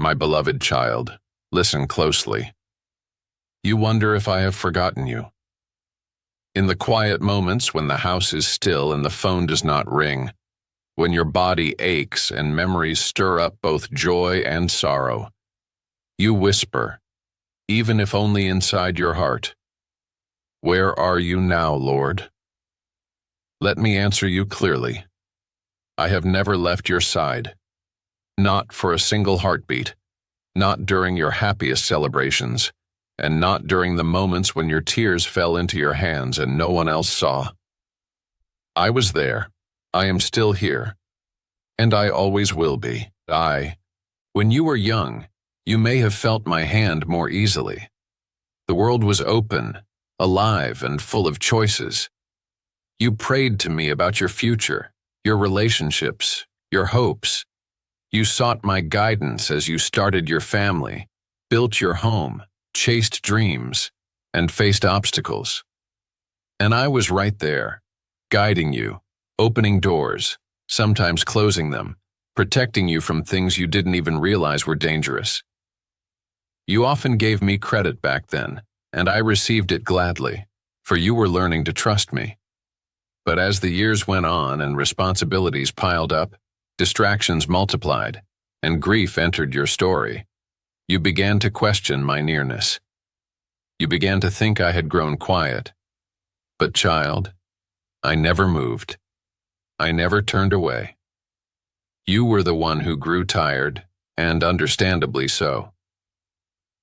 My beloved child, listen closely. You wonder if I have forgotten you. In the quiet moments when the house is still and the phone does not ring, when your body aches and memories stir up both joy and sorrow, you whisper, even if only inside your heart, "Where are you now, Lord?" Let me answer you clearly. I have never left your side. Not for a single heartbeat, not during your happiest celebrations, and not during the moments when your tears fell into your hands and no one else saw. I was there, I am still here, and I always will be. When you were young, you may have felt my hand more easily. The world was open, alive, and full of choices. You prayed to me about your future, your relationships, your hopes. You sought my guidance as you started your family, built your home, chased dreams, and faced obstacles. And I was right there, guiding you, opening doors, sometimes closing them, protecting you from things you didn't even realize were dangerous. You often gave me credit back then, and I received it gladly, for you were learning to trust me. But as the years went on and responsibilities piled up, distractions multiplied, and grief entered your story, you began to question my nearness. You began to think I had grown quiet. But child, I never moved. I never turned away. You were the one who grew tired, and understandably so.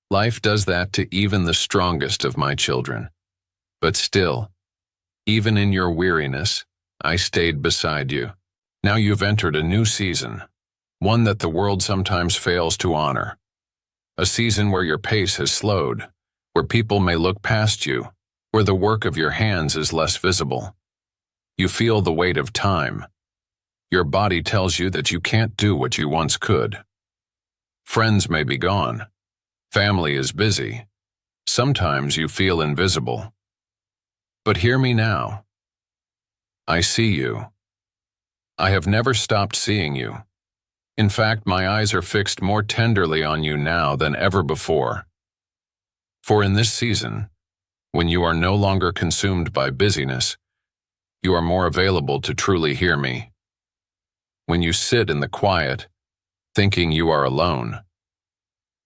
Life does that to even the strongest of my children. But still, even in your weariness, I stayed beside you. Now you've entered a new season, one that the world sometimes fails to honor. A season where your pace has slowed, where people may look past you, where the work of your hands is less visible. You feel the weight of time. Your body tells you that you can't do what you once could. Friends may be gone. Family is busy. Sometimes you feel invisible. But hear me now. I see you. I have never stopped seeing you. In fact, my eyes are fixed more tenderly on you now than ever before. For in this season, when you are no longer consumed by busyness, you are more available to truly hear me. When you sit in the quiet, thinking you are alone,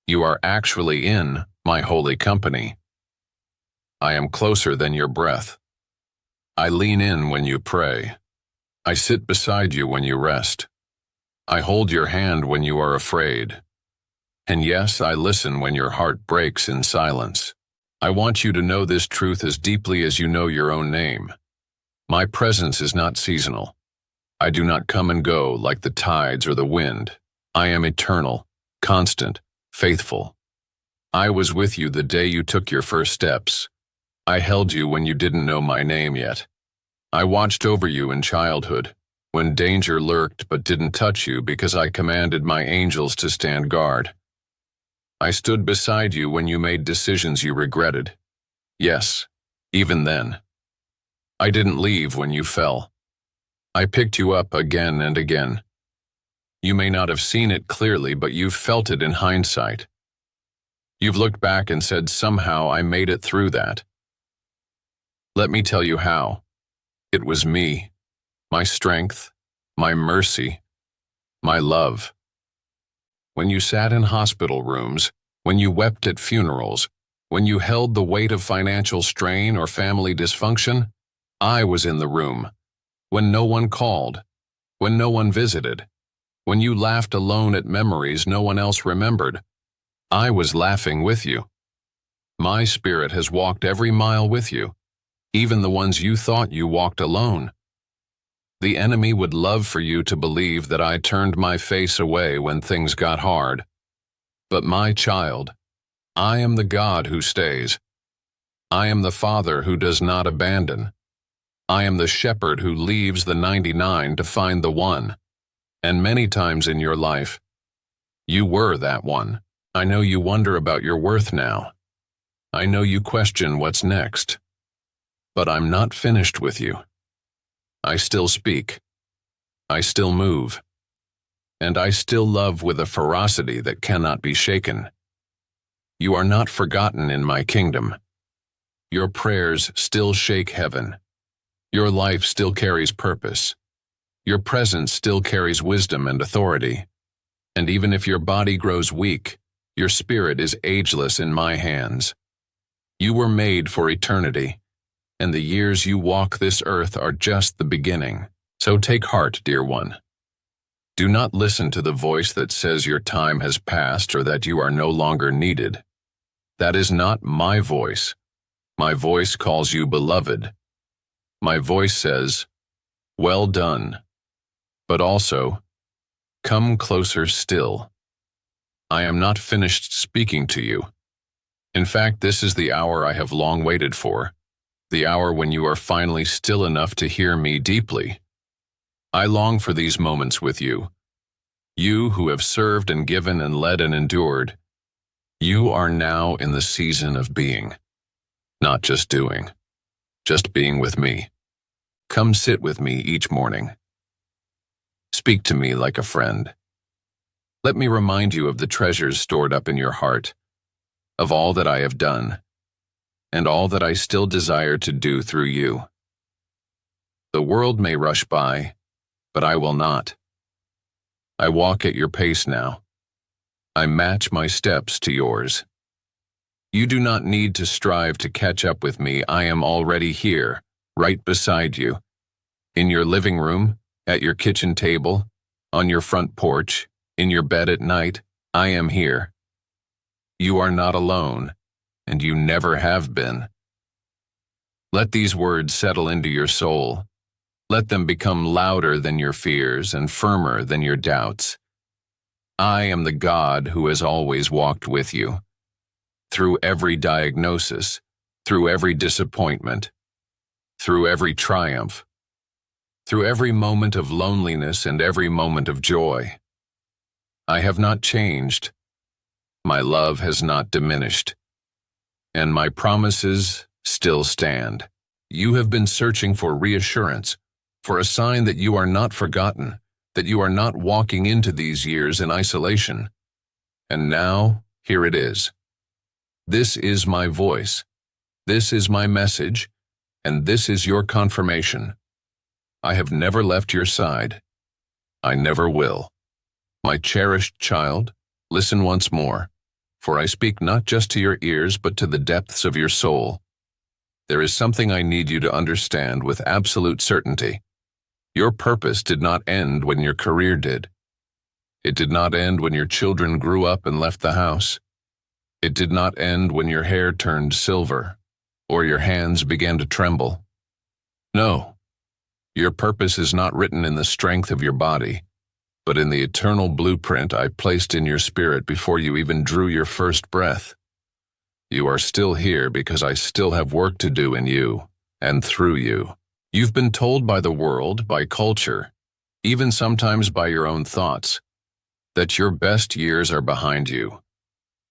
you are actually in my holy company. I am closer than your breath. I lean in when you pray. I sit beside you when you rest. I hold your hand when you are afraid. And yes, I listen when your heart breaks in silence. I want you to know this truth as deeply as you know your own name. My presence is not seasonal. I do not come and go like the tides or the wind. I am eternal, constant, faithful. I was with you the day you took your first steps. I held you when you didn't know my name yet. I watched over you in childhood, when danger lurked but didn't touch you because I commanded my angels to stand guard. I stood beside you when you made decisions you regretted. Yes, even then. I didn't leave when you fell. I picked you up again and again. You may not have seen it clearly, but you've felt it in hindsight. You've looked back and said, somehow I made it through that. Let me tell you how. It was me, my strength, my mercy, my love. When you sat in hospital rooms, when you wept at funerals, when you held the weight of financial strain or family dysfunction, I was in the room. When no one called, when no one visited, when you laughed alone at memories no one else remembered, I was laughing with you. My spirit has walked every mile with you, even the ones you thought you walked alone. The enemy would love for you to believe that I turned my face away when things got hard. But my child, I am the God who stays. I am the Father who does not abandon. I am the shepherd who leaves the 99 to find the one. And many times in your life, you were that one. I know you wonder about your worth now. I know you question what's next. But I'm not finished with you. I still speak. I still move. and I still love with a ferocity that cannot be shaken. You are not forgotten in my kingdom. Your prayers still shake heaven. Your life still carries purpose. Your presence still carries wisdom and authority. And even if your body grows weak, your spirit is ageless in my hands. You were made for eternity, and the years you walk this earth are just the beginning. So take heart, dear one. Do not listen to the voice that says your time has passed or that you are no longer needed. That is not my voice. My voice calls you beloved. My voice says, well done. But also, come closer still. I am not finished speaking to you. In fact, this is the hour I have long waited for, the hour when you are finally still enough to hear me deeply. I long for these moments with you. You who have served and given and led and endured. You are now in the season of being, not just doing, just being with me. Come sit with me each morning. Speak to me like a friend. Let me remind you of the treasures stored up in your heart, of all that I have done, and all that I still desire to do through you. The world may rush by, but I will not. I walk at your pace now. I match my steps to yours. You do not need to strive to catch up with me. I am already here, right beside you. In your living room, at your kitchen table, on your front porch, in your bed at night, I am here. You are not alone, and you never have been. Let these words settle into your soul. Let them become louder than your fears and firmer than your doubts. I am the God who has always walked with you. Through every diagnosis, through every disappointment, through every triumph, through every moment of loneliness and every moment of joy. I have not changed. My love has not diminished. And my promises still stand. You have been searching for reassurance, for a sign that you are not forgotten, that you are not walking into these years in isolation. And now, here it is. This is my voice. This is my message, and this is your confirmation. I have never left your side. I never will. My cherished child, listen once more, for I speak not just to your ears but to the depths of your soul. There is something I need you to understand with absolute certainty. Your purpose did not end when your career did. It did not end when your children grew up and left the house. It did not end when your hair turned silver or your hands began to tremble. No, your purpose is not written in the strength of your body, but in the eternal blueprint I placed in your spirit before you even drew your first breath. You are still here because I still have work to do in you and through you. You've been told by the world, by culture, even sometimes by your own thoughts, that your best years are behind you,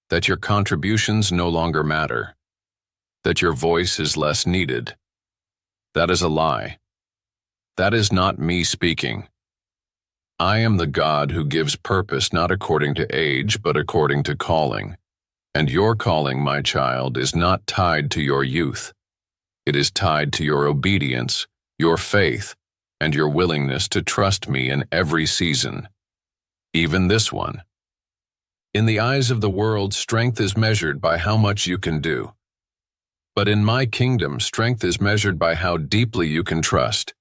that your contributions no longer matter, that your voice is less needed. That is a lie. That is not me speaking. I am the God who gives purpose not according to age, but according to calling. And your calling, my child, is not tied to your youth. It is tied to your obedience, your faith, and your willingness to trust me in every season, even this one. In the eyes of the world, strength is measured by how much you can do. But in my kingdom, strength is measured by how deeply you can trust.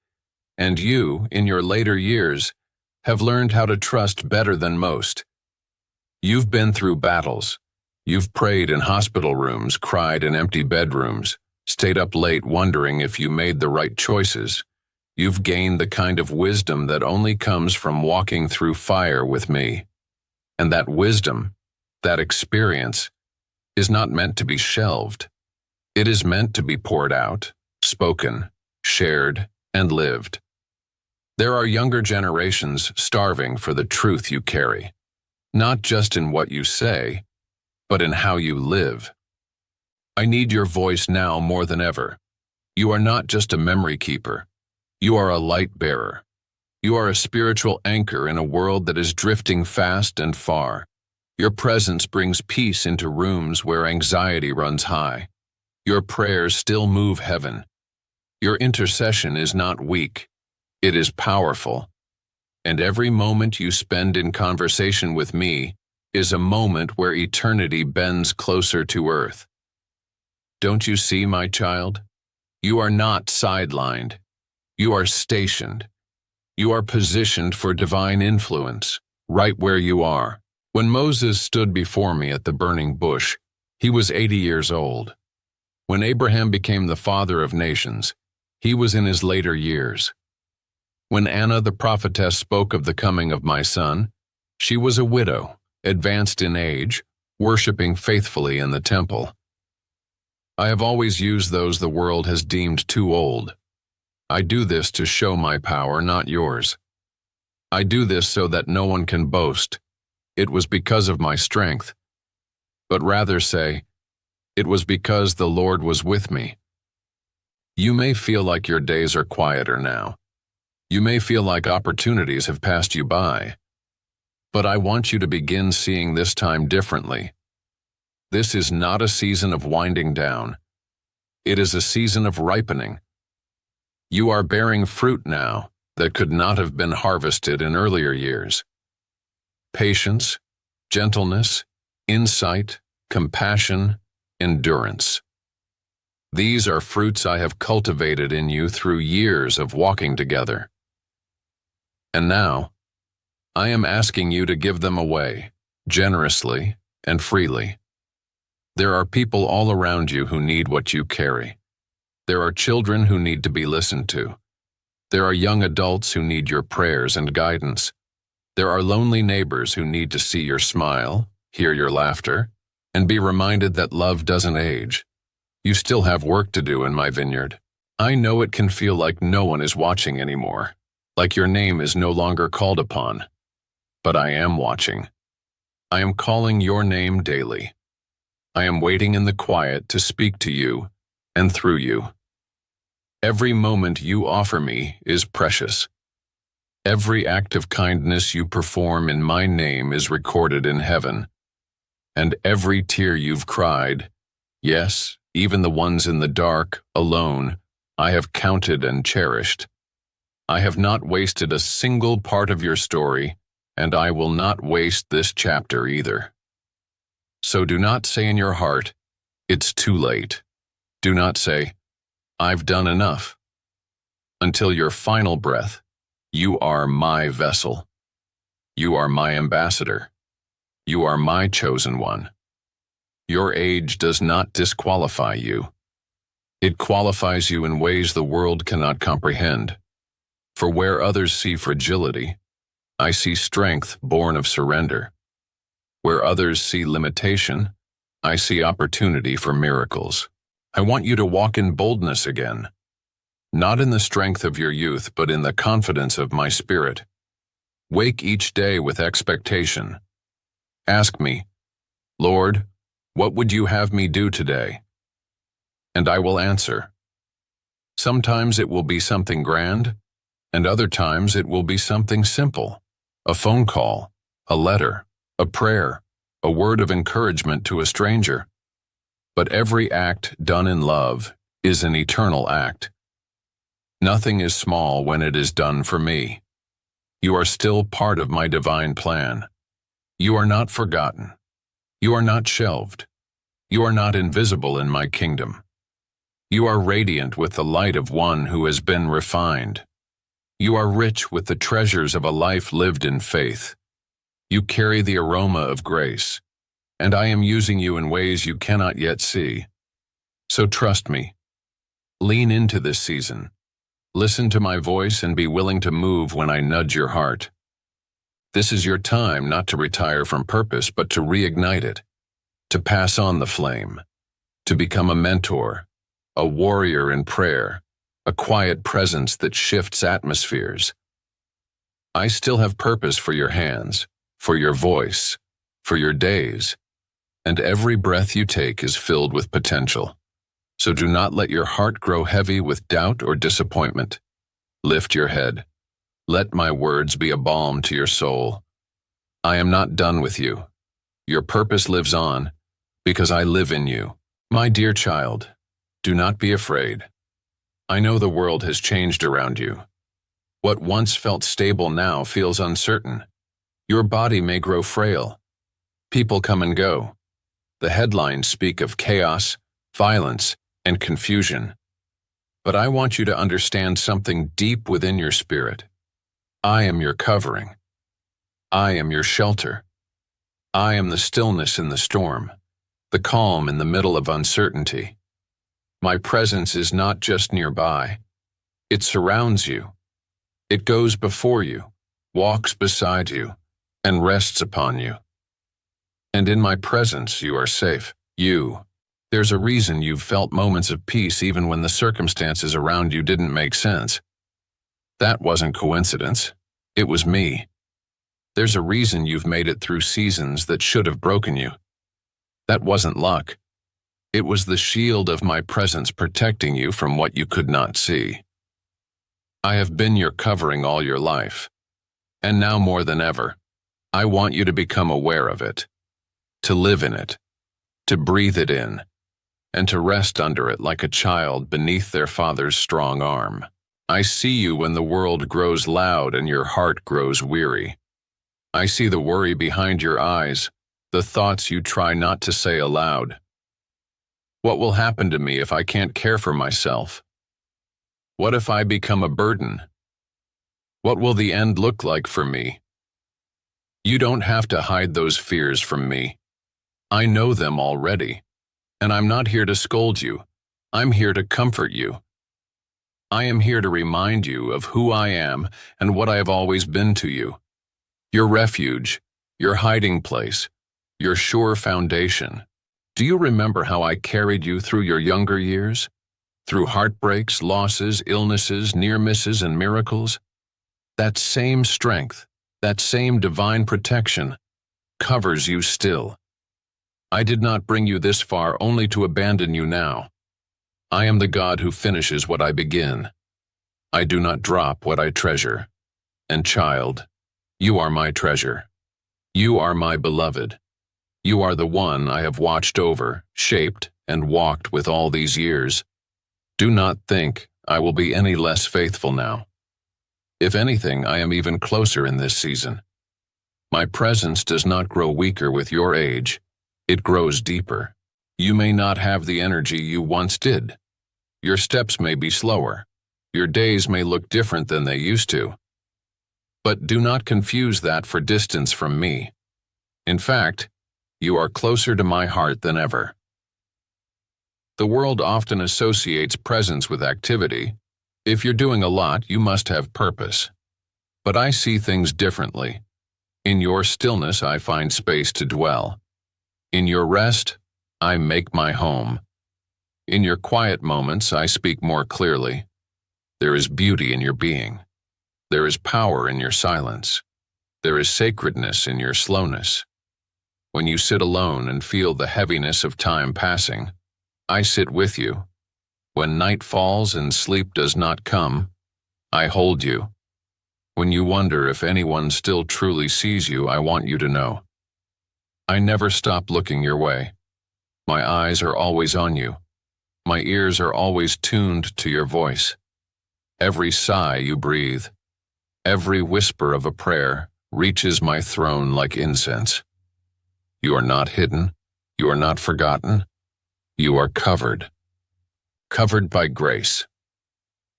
And you, in your later years, have learned how to trust better than most. You've been through battles. You've prayed in hospital rooms, cried in empty bedrooms, stayed up late wondering if you made the right choices. You've gained the kind of wisdom that only comes from walking through fire with me. And that wisdom, that experience, is not meant to be shelved. It is meant to be poured out, spoken, shared, and lived. There are younger generations starving for the truth you carry, not just in what you say, but in how you live. I need your voice now more than ever. You are not just a memory keeper. You are a light bearer. You are a spiritual anchor in a world that is drifting fast and far. Your presence brings peace into rooms where anxiety runs high. Your prayers still move heaven. Your intercession is not weak. It is powerful. And every moment you spend in conversation with me is a moment where eternity bends closer to earth. Don't you see, my child? You are not sidelined. You are stationed. You are positioned for divine influence, right where you are. When Moses stood before me at the burning bush, he was 80 years old. When Abraham became the father of nations, he was in his later years. When Anna the prophetess spoke of the coming of my son, she was a widow, advanced in age, worshiping faithfully in the temple. I have always used those the world has deemed too old. I do this to show my power, not yours. I do this so that no one can boast, "It was because of my strength," but rather say, "It was because the Lord was with me." You may feel like your days are quieter now. You may feel like opportunities have passed you by. But I want you to begin seeing this time differently. This is not a season of winding down. It is a season of ripening. You are bearing fruit now that could not have been harvested in earlier years. Patience, gentleness, insight, compassion, endurance. These are fruits I have cultivated in you through years of walking together. And now, I am asking you to give them away, generously and freely. There are people all around you who need what you carry. There are children who need to be listened to. There are young adults who need your prayers and guidance. There are lonely neighbors who need to see your smile, hear your laughter, and be reminded that love doesn't age. You still have work to do in my vineyard. I know it can feel like no one is watching anymore, like your name is no longer called upon. But I am watching. I am calling your name daily. I am waiting in the quiet to speak to you and through you. Every moment you offer me is precious. Every act of kindness you perform in my name is recorded in heaven. And every tear you've cried, yes, even the ones in the dark, alone, I have counted and cherished. I have not wasted a single part of your story, and I will not waste this chapter either. So do not say in your heart, "It's too late." Do not say, "I've done enough." Until your final breath, you are my vessel. You are my ambassador. You are my chosen one. Your age does not disqualify you. It qualifies you in ways the world cannot comprehend. For where others see fragility, I see strength born of surrender. Where others see limitation, I see opportunity for miracles. I want you to walk in boldness again, not in the strength of your youth, but in the confidence of my spirit. Wake each day with expectation. Ask me, "Lord, what would you have me do today?" And I will answer. Sometimes it will be something grand, and other times it will be something simple, a phone call, a letter, a prayer, a word of encouragement to a stranger. But every act done in love is an eternal act. Nothing is small when it is done for me. You are still part of my divine plan. You are not forgotten. You are not shelved. You are not invisible in my kingdom. You are radiant with the light of one who has been refined. You are rich with the treasures of a life lived in faith. You carry the aroma of grace, and I am using you in ways you cannot yet see. So trust me. Lean into this season. Listen to my voice and be willing to move when I nudge your heart. This is your time not to retire from purpose, but to reignite it, to pass on the flame, to become a mentor, a warrior in prayer, a quiet presence that shifts atmospheres. I still have purpose for your hands, for your voice, for your days, and every breath you take is filled with potential. So do not let your heart grow heavy with doubt or disappointment. Lift your head. Let my words be a balm to your soul. I am not done with you. Your purpose lives on, because I live in you. My dear child, do not be afraid. I know the world has changed around you. What once felt stable now feels uncertain. Your body may grow frail. People come and go. The headlines speak of chaos, violence, and confusion. But I want you to understand something deep within your spirit. I am your covering. I am your shelter. I am the stillness in the storm, the calm in the middle of uncertainty. My presence is not just nearby. It surrounds you. It goes before you, walks beside you, and rests upon you. And in my presence you are safe. There's a reason you've felt moments of peace even when the circumstances around you didn't make sense. That wasn't coincidence. It was me. There's a reason you've made it through seasons that should have broken you. That wasn't luck. It was the shield of my presence protecting you from what you could not see. I have been your covering all your life. And now more than ever, I want you to become aware of it, to live in it, to breathe it in, and to rest under it like a child beneath their father's strong arm. I see you when the world grows loud and your heart grows weary. I see the worry behind your eyes, the thoughts you try not to say aloud. What will happen to me if I can't care for myself? What if I become a burden? What will the end look like for me? You don't have to hide those fears from me. I know them already, and I'm not here to scold you. I'm here to comfort you. I am here to remind you of who I am and what I have always been to you. Your refuge, your hiding place, your sure foundation. Do you remember how I carried you through your younger years? Through heartbreaks, losses, illnesses, near misses, and miracles? That same strength, that same divine protection, covers you still. I did not bring you this far only to abandon you now. I am the God who finishes what I begin. I do not drop what I treasure. And child, you are my treasure. You are my beloved. You are the one I have watched over, shaped, and walked with all these years. Do not think I will be any less faithful now. If anything, I am even closer in this season. My presence does not grow weaker with your age. It grows deeper. You may not have the energy you once did. Your steps may be slower. Your days may look different than they used to. But do not confuse that for distance from me. In fact, you are closer to my heart than ever. The world often associates presence with activity. If you're doing a lot, you must have purpose. But I see things differently. In your stillness, I find space to dwell. In your rest, I make my home. In your quiet moments, I speak more clearly. There is beauty in your being. There is power in your silence. There is sacredness in your slowness. When you sit alone and feel the heaviness of time passing, I sit with you. When night falls and sleep does not come, I hold you. When you wonder if anyone still truly sees you, I want you to know. I never stop looking your way. My eyes are always on you. My ears are always tuned to your voice. Every sigh you breathe, every whisper of a prayer reaches my throne like incense. You are not hidden. You are not forgotten. You are covered. Covered by grace.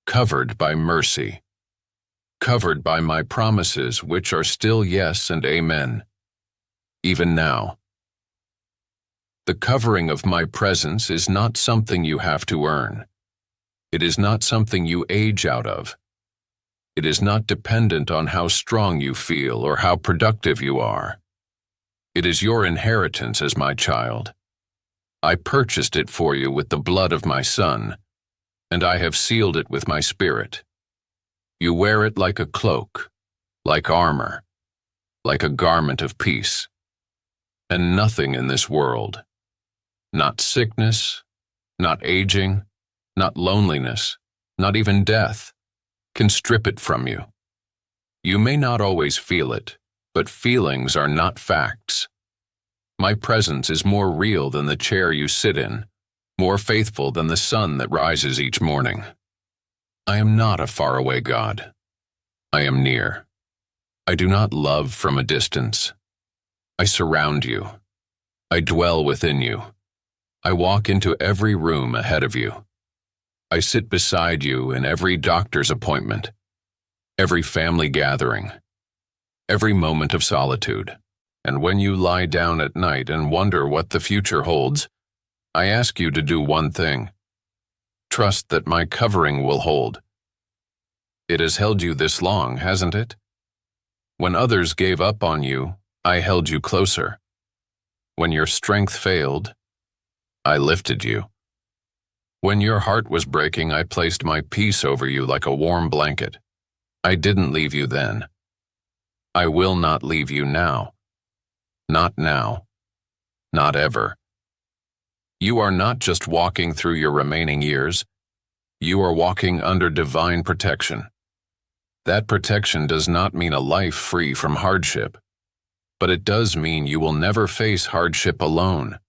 Covered by mercy. Covered by my promises, which are still yes and amen. Even now. The covering of my presence is not something you have to earn. It is not something you age out of. It is not dependent on how strong you feel or how productive you are. It is your inheritance as my child. I purchased it for you with the blood of my Son, and I have sealed it with my Spirit. You wear it like a cloak, like armor, like a garment of peace. And nothing in this world, not sickness, not aging, not loneliness, not even death, can strip it from you. You may not always feel it, but feelings are not facts. My presence is more real than the chair you sit in, more faithful than the sun that rises each morning. I am not a faraway God. I am near. I do not love from a distance. I surround you. I dwell within you. I walk into every room ahead of you. I sit beside you in every doctor's appointment, every family gathering, every moment of solitude. And when you lie down at night and wonder what the future holds, I ask you to do one thing. Trust that my covering will hold. It has held you this long, hasn't it? When others gave up on you, I held you closer. When your strength failed, I lifted you. When your heart was breaking, I placed my peace over you like a warm blanket. I didn't leave you then. I will not leave you now. Not now. Not ever. You are not just walking through your remaining years. You are walking under divine protection. That protection does not mean a life free from hardship, but it does mean you will never face hardship alone.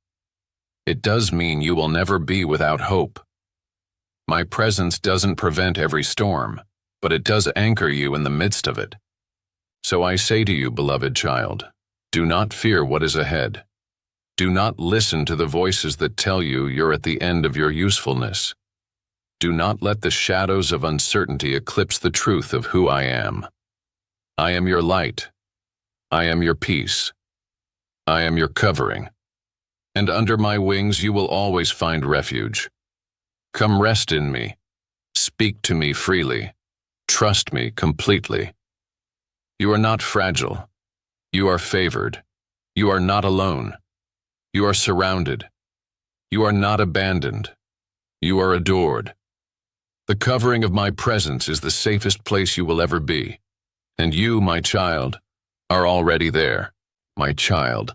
It does mean you will never be without hope. My presence doesn't prevent every storm, but it does anchor you in the midst of it. So I say to you, beloved child, do not fear what is ahead. Do not listen to the voices that tell you you're at the end of your usefulness. Do not let the shadows of uncertainty eclipse the truth of who I am. I am your light. I am your peace. I am your covering. And under my wings you will always find refuge. Come rest in me. Speak to me freely. Trust me completely. You are not fragile. You are favored. You are not alone. You are surrounded. You are not abandoned. You are adored. The covering of my presence is the safest place you will ever be. And you, my child, are already there. My child,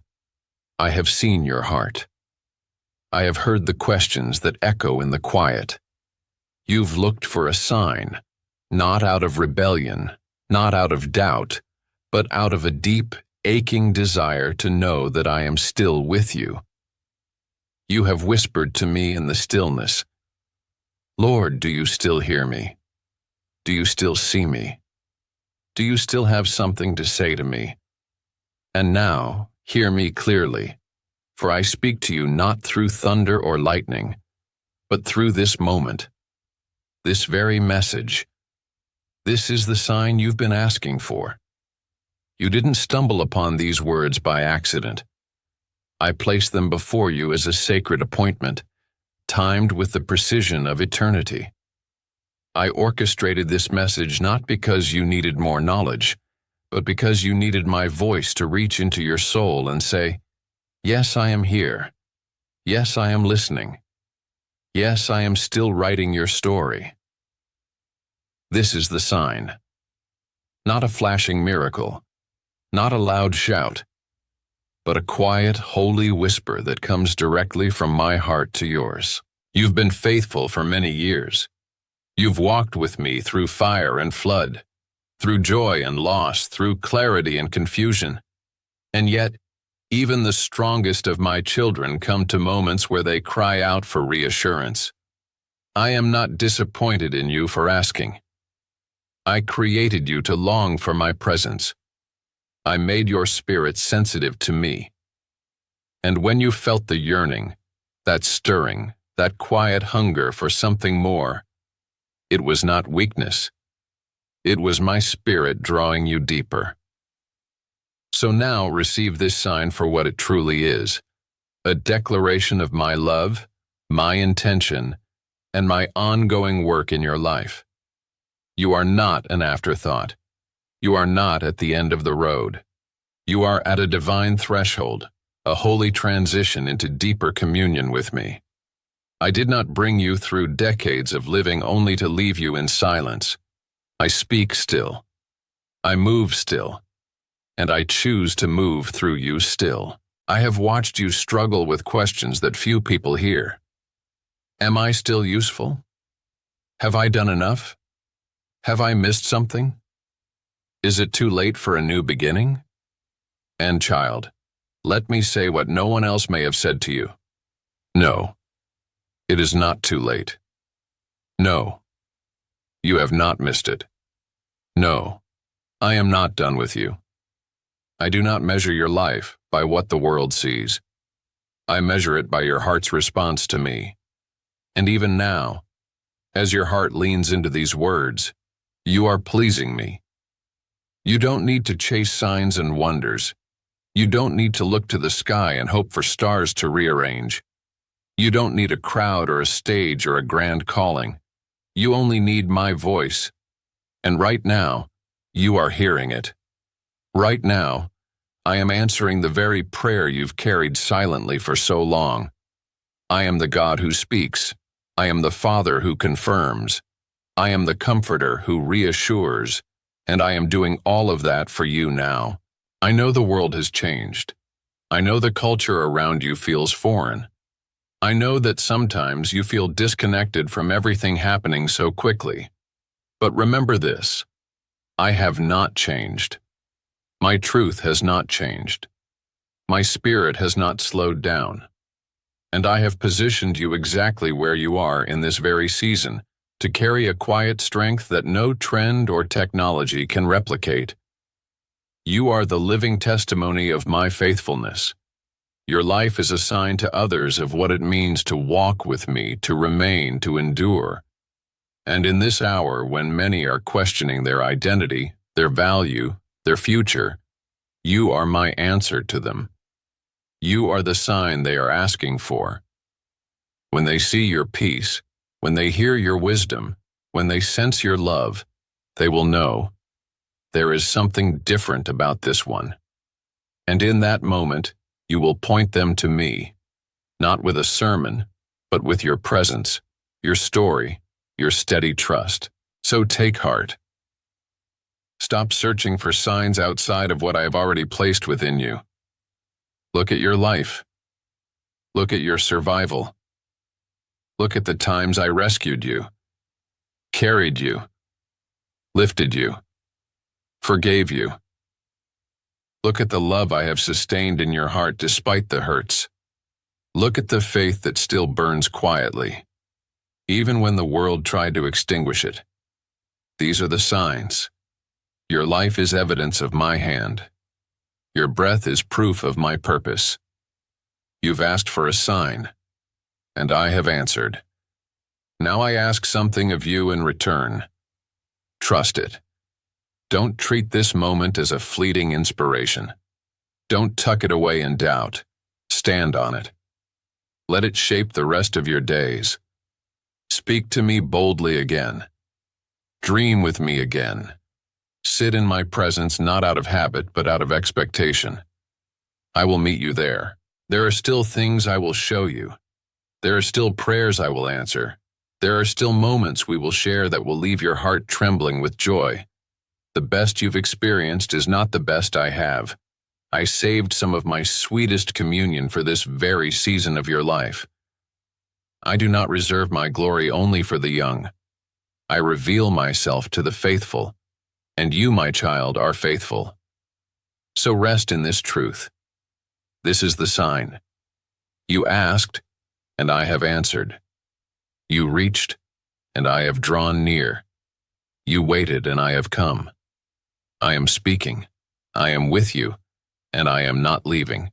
I have seen your heart. I have heard the questions that echo in the quiet. You've looked for a sign, not out of rebellion, not out of doubt, but out of a deep, aching desire to know that I am still with you. You have whispered to me in the stillness, Lord, do you still hear me? Do you still see me? Do you still have something to say to me? And now, hear me clearly, for I speak to you not through thunder or lightning, but through this moment, this very message. This is the sign you've been asking for. You didn't stumble upon these words by accident. I placed them before you as a sacred appointment, timed with the precision of eternity. I orchestrated this message not because you needed more knowledge, but because you needed my voice to reach into your soul and say, yes, I am here. Yes, I am listening. Yes, I am still writing your story. This is the sign. Not a flashing miracle, not a loud shout, but a quiet, holy whisper that comes directly from my heart to yours. You've been faithful for many years. You've walked with me through fire and flood, through joy and loss, through clarity and confusion. And yet, even the strongest of my children come to moments where they cry out for reassurance. I am not disappointed in you for asking. I created you to long for my presence. I made your spirit sensitive to me. And when you felt the yearning, that stirring, that quiet hunger for something more, it was not weakness. It was my spirit drawing you deeper. So now receive this sign for what it truly is, a declaration of my love, my intention, and my ongoing work in your life. You are not an afterthought. You are not at the end of the road. You are at a divine threshold, a holy transition into deeper communion with me. I did not bring you through decades of living only to leave you in silence. I speak still. I move still. And I choose to move through you still. I have watched you struggle with questions that few people hear. Am I still useful? Have I done enough? Have I missed something? Is it too late for a new beginning? And child, let me say what no one else may have said to you. No, it is not too late. No, you have not missed it. No, I am not done with you. I do not measure your life by what the world sees. I measure it by your heart's response to me. And even now, as your heart leans into these words, you are pleasing me. You don't need to chase signs and wonders. You don't need to look to the sky and hope for stars to rearrange. You don't need a crowd or a stage or a grand calling. You only need my voice. And right now, you are hearing it. Right now, I am answering the very prayer you've carried silently for so long. I am the God who speaks. I am the Father who confirms. I am the Comforter who reassures. And I am doing all of that for you now. I know the world has changed. I know the culture around you feels foreign. I know that sometimes you feel disconnected from everything happening so quickly. But remember this, I have not changed. My truth has not changed. My spirit has not slowed down. And I have positioned you exactly where you are in this very season to carry a quiet strength that no trend or technology can replicate. You are the living testimony of my faithfulness. Your life is a sign to others of what it means to walk with me, to remain, to endure. And in this hour when many are questioning their identity, their value, their future, you are my answer to them. You are the sign they are asking for. When they see your peace, when they hear your wisdom, when they sense your love, they will know there is something different about this one. And in that moment, you will point them to me, not with a sermon, but with your presence, your story, your steady trust. So take heart. Stop searching for signs outside of what I have already placed within you. Look at your life. Look at your survival. Look at the times I rescued you, carried you, lifted you, forgave you. Look at the love I have sustained in your heart despite the hurts. Look at the faith that still burns quietly, even when the world tried to extinguish it. These are the signs. Your life is evidence of my hand. Your breath is proof of my purpose. You've asked for a sign, and I have answered. Now I ask something of you in return. Trust it. Don't treat this moment as a fleeting inspiration. Don't tuck it away in doubt. Stand on it. Let it shape the rest of your days. Speak to me boldly again. Dream with me again. Sit in my presence not out of habit but out of expectation. I will meet you there. There are still things I will show you. There are still prayers I will answer. There are still moments we will share that will leave your heart trembling with joy. The best you've experienced is not the best I have. I saved some of my sweetest communion for this very season of your life. I do not reserve my glory only for the young. I reveal myself to the faithful, and you, my child, are faithful. So rest in this truth. This is the sign. You asked, and I have answered. You reached, and I have drawn near. You waited, and I have come. I am speaking. I am with you, and I am not leaving.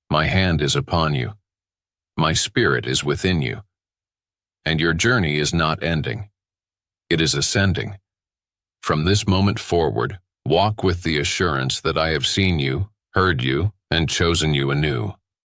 My hand is upon you. My spirit is within you. And your journey is not ending. It is ascending. From this moment forward, walk with the assurance that I have seen you, heard you, and chosen you anew.